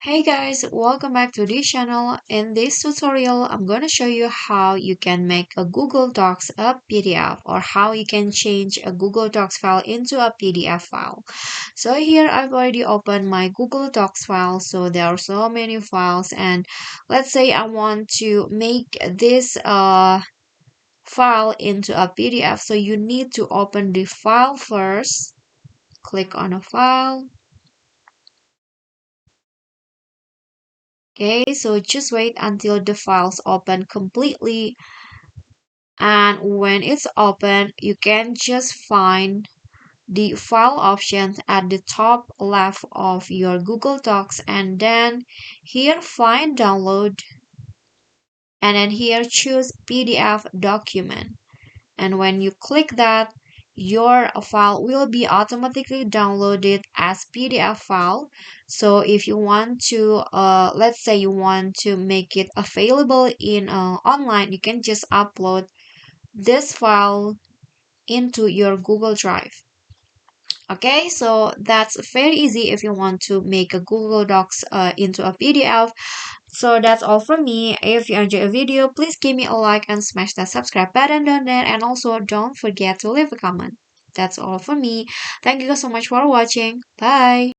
Hey guys, welcome back to this channel. In this tutorial, I'm going to show you how you can make a Google Docs a PDF or how you can change a Google Docs file into a PDF file. So here I've already opened my Google Docs file. So there are so many files, and let's say I want to make this file into a PDF. So you need to open the file first. Click on a file. Okay, so just wait until the files open completely, and when it's open you can just find the file options at the top left of your Google Docs, and then here find download, and then here choose PDF document, and when you click that, your file will be automatically downloaded as PDF file. So if you want to let's say you want to make it available in online, you can just upload this file into your Google Drive. Okay, so that's very easy if you want to make a Google Docs into a PDF. So that's all from me. If you enjoy a video, please give me a like and smash that subscribe button down there. And also don't forget to leave a comment. That's all from me. Thank you guys so much for watching. Bye.